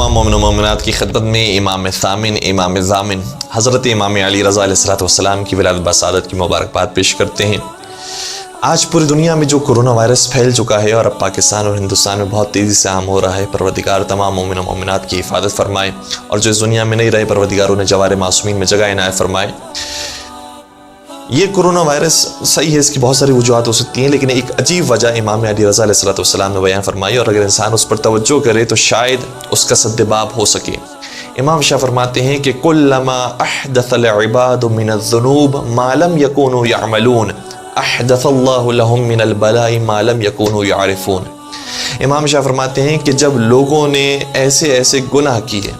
تمام مومن و مومنات کی خدمت میں امام ثامن امام ضامن حضرت امام علی رضا علیہ السلام کی ولادت بسعادت کی مبارکباد پیش کرتے ہیں۔ آج پوری دنیا میں جو کرونا وائرس پھیل چکا ہے اور اب پاکستان اور ہندوستان میں بہت تیزی سے عام ہو رہا ہے، پروردگار تمام مومن و مومنات کی حفاظت فرمائے، اور جو اس دنیا میں نہیں رہے پروردگار انہیں جوار معصومین میں جگہ عنایت فرمائے۔ یہ کرونا وائرس صحیح ہے، اس کی بہت ساری وجوہات ہو سکتی ہیں، لیکن ایک عجیب وجہ امام علی رضا علیہ السلام نے بیان فرمائی، اور اگر انسان اس پر توجہ کرے تو شاید اس کا سد باب ہو سکے۔ امام شاہ فرماتے ہیں کہ کلما احدث العباد من الذنوب ما لم يكونوا يعملون احدث اللہ لهم من البلاء ما لم يكونوا يعرفون۔ امام شاہ فرماتے ہیں کہ جب لوگوں نے ایسے گناہ کیے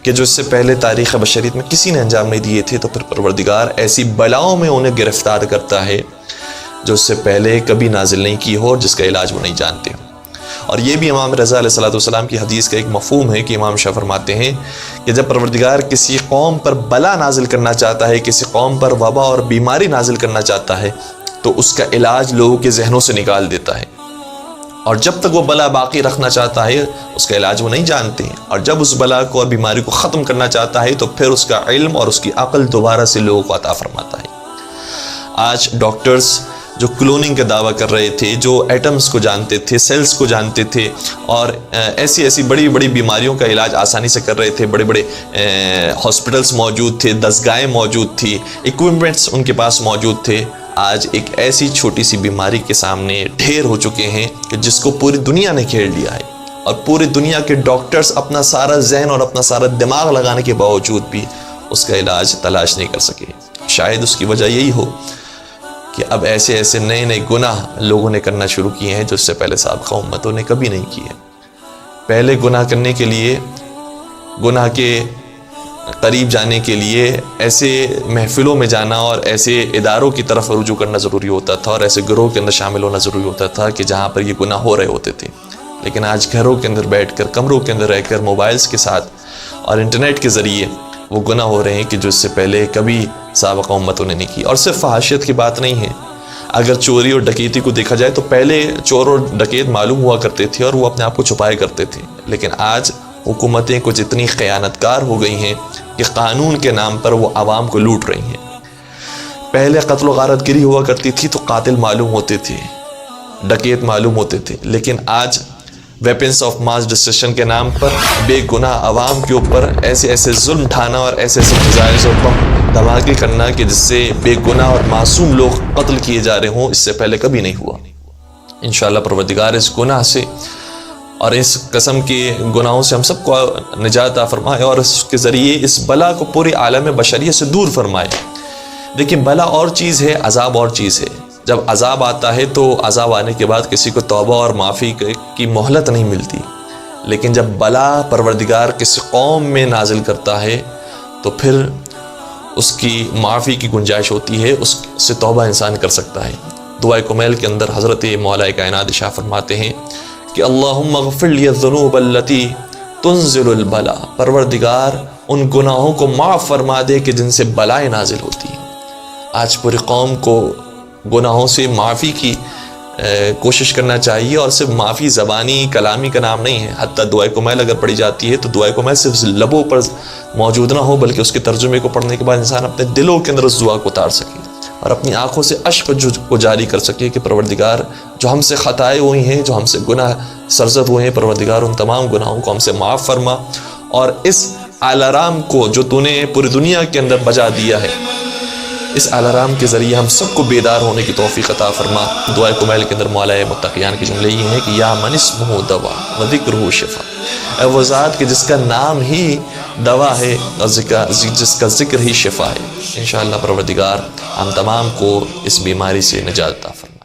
کہ جو اس سے پہلے تاریخ بشریت میں کسی نے انجام نہیں دیے تھے، تو پھر پروردگار ایسی بلاؤں میں انہیں گرفتار کرتا ہے جو اس سے پہلے کبھی نازل نہیں کی ہو اور جس کا علاج وہ نہیں جانتے ہو۔ اور یہ بھی امام رضا علیہ السلام کی حدیث کا ایک مفہوم ہے کہ امام شاہ فرماتے ہیں کہ جب پروردگار کسی قوم پر بلا نازل کرنا چاہتا ہے، کسی قوم پر وبا اور بیماری نازل کرنا چاہتا ہے، تو اس کا علاج لوگوں کے ذہنوں سے نکال دیتا ہے، اور جب تک وہ بلا باقی رکھنا چاہتا ہے اس کا علاج وہ نہیں جانتے ہیں، اور جب اس بلا کو اور بیماری کو ختم کرنا چاہتا ہے تو پھر اس کا علم اور اس کی عقل دوبارہ سے لوگوں کو عطا فرماتا ہے۔ آج ڈاکٹرز جو کلوننگ کا دعویٰ کر رہے تھے، جو ایٹمز کو جانتے تھے، سیلز کو جانتے تھے، اور ایسی بڑی بیماریوں کا علاج آسانی سے کر رہے تھے، بڑے ہاسپٹلز موجود تھے، دستگاہیں موجود تھی، ایکوپمنٹس ان کے پاس موجود تھے، آج ایک ایسی چھوٹی سی بیماری کے سامنے ڈھیر ہو چکے ہیں کہ جس کو پوری دنیا نے کھیل لیا ہے، اور پوری دنیا کے ڈاکٹرز اپنا سارا ذہن اور اپنا سارا دماغ لگانے کے باوجود بھی اس کا علاج تلاش نہیں کر سکے۔ شاید اس کی وجہ یہی ہو کہ اب ایسے نئے گناہ لوگوں نے کرنا شروع کیے ہیں جو اس سے پہلے سابقہ امتوں نے کبھی نہیں کیے۔ پہلے گناہ کرنے کے لیے، گناہ کے قریب جانے کے لیے ایسے محفلوں میں جانا اور ایسے اداروں کی طرف رجوع کرنا ضروری ہوتا تھا، اور ایسے گروہ کے اندر شامل ہونا ضروری ہوتا تھا کہ جہاں پر یہ گناہ ہو رہے ہوتے تھے۔ لیکن آج گھروں کے اندر بیٹھ کر، کمروں کے اندر رہ کر، موبائلز کے ساتھ اور انٹرنیٹ کے ذریعے وہ گناہ ہو رہے ہیں کہ جو اس سے پہلے کبھی سابقہ امتوں نے نہیں کی۔ اور صرف فحاشیت کی بات نہیں ہے، اگر چوری اور ڈکیتی کو دیکھا جائے تو پہلے چور اور ڈکیت معلوم ہوا کرتے تھے اور وہ اپنے آپ کو چھپائے کرتے تھے، لیکن آج حکومتیں کچھ اتنی خیانتکار ہو گئی ہیں کہ قانون کے نام پر وہ عوام کو لوٹ رہی ہیں۔ پہلے قتل و غارت گری ہوا کرتی تھی تو قاتل معلوم ہوتے تھے، ڈکیت معلوم ہوتے تھے، لیکن آج ویپنز آف ماس ڈسٹرکشن کے نام پر بے گناہ عوام کے اوپر ایسے ظلم ڈھانا اور ایسے میزائلز اور بم دھماکے کرنا کہ جس سے بے گناہ اور معصوم لوگ قتل کیے جا رہے ہوں، اس سے پہلے کبھی نہیں ہوا۔ انشاءاللہ پروردگار اس گناہ سے اور اس قسم کے گناہوں سے ہم سب کو نجات عطا فرمائے، اور اس کے ذریعے اس بلا کو پورے عالم بشریت سے دور فرمائے۔ دیکھیں، بلا اور چیز ہے، عذاب اور چیز ہے۔ جب عذاب آتا ہے تو عذاب آنے کے بعد کسی کو توبہ اور معافی کی مہلت نہیں ملتی، لیکن جب بلا پروردگار کسی قوم میں نازل کرتا ہے تو پھر اس کی معافی کی گنجائش ہوتی ہے، اس سے توبہ انسان کر سکتا ہے۔ دعائے کمیل کے اندر حضرت مولا کائنات شاہ فرماتے ہیں کہ اللہم اغفر لی الذنوب التی تنزل البلا، پروردگار ان گناہوں کو معاف فرما دے کہ جن سے بلائیں نازل ہوتی ہیں۔ آج پوری قوم کو گناہوں سے معافی کی کوشش کرنا چاہیے، اور صرف معافی زبانی کلامی کا نام نہیں ہے، حتیٰ دعائے کمیل اگر پڑھی جاتی ہے تو دعائے کمیل صرف لبوں پر موجود نہ ہو، بلکہ اس کے ترجمے کو پڑھنے کے بعد انسان اپنے دلوں کے اندر اس دعا کو اتار سکے اور اپنی آنکھوں سے اشک کو جاری کر سکے کہ پروردگار جو ہم سے خطائیں ہوئی ہیں، جو ہم سے گناہ سرزد ہوئے ہیں، پروردگار ان تمام گناہوں کو ہم سے معاف فرما، اور اس الارم کو جو تو نے پوری دنیا کے اندر بجا دیا ہے، اس الارم کے ذریعے ہم سب کو بیدار ہونے کی توفیق عطا فرما۔ دعائے کمیل کے اندر مولا متقیان کے جملے یہ ہیں کہ یا من اسمہ دوا و ذکرہ شفا، اے وہ ذات کہ جس کا نام ہی دوا ہے اور جس کا ذکر ہی شفا ہے۔ انشاءاللہ پروردگار ہم تمام کو اس بیماری سے نجات عطا فرما۔